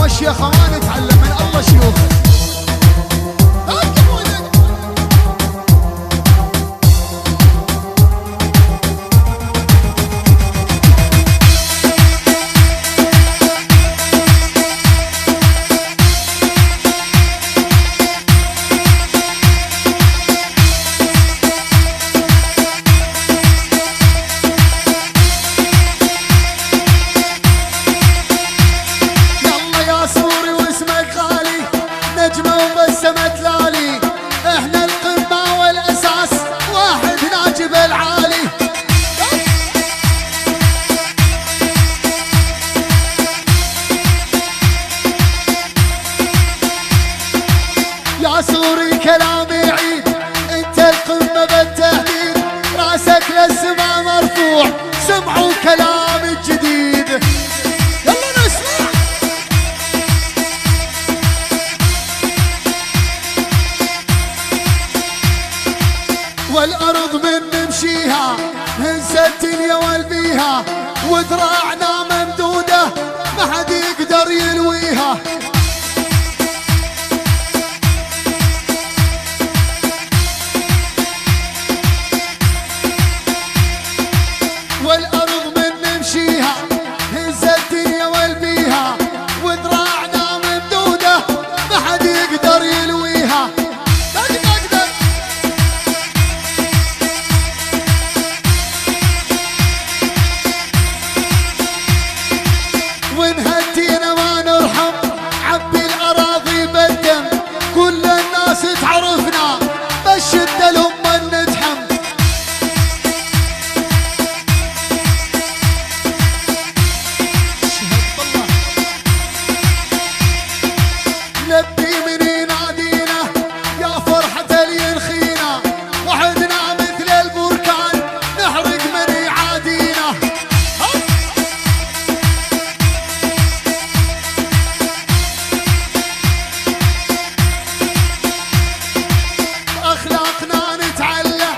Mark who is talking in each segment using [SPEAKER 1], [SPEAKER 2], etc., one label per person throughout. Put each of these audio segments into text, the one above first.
[SPEAKER 1] والشيخ ما نتعلم من الله شيوخه. يا سوري كلامي عيد، انت القمة بالتهديد، راسك للسما مرفوع، سمعوا كلامي الجديد. يلا نسمع. والارض من نمشيها هزت الدنيا والبيها، وذراعنا ممدودة ما حد يقدر يلويها. والأرض من نمشيها هزت الدنيا والبيها، وذراعنا ممدودة ما حد يقدر يلويها. ونهدينا ما نرحم، عبي الأراضي بالدم، كل الناس تعرفنا بالشدة لما نتحم. لبي من ينادينا يا فرحة اللي ينخينا، وعدنا مثل البركان نحرق من يعادينا. أخلاقنا نتعلى،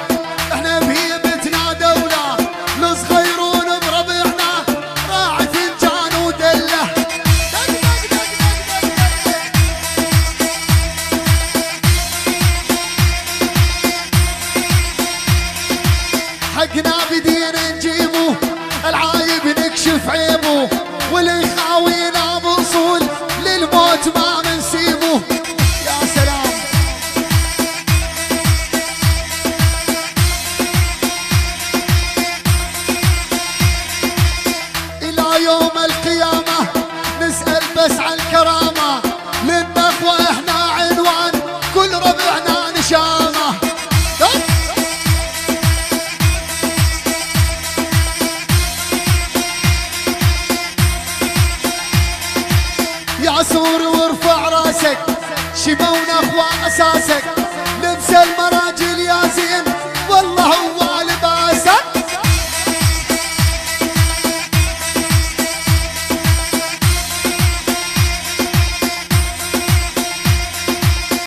[SPEAKER 1] احنا بهيبتنا دولة، لصغيرون بربعنا راعي فنجان ودله. حقنا بدينا نجيبه، العايب نكشف عيبه، واللي يخاوينا بأصول للموت ما منسيبه. يا سلام. إلى يوم القيامة نسأل بس عن الكرامة، للنخوة احنا عنوان، كل ربعنا نشامة. يا سور وارفع راسك، شبه ونخوة أساسك،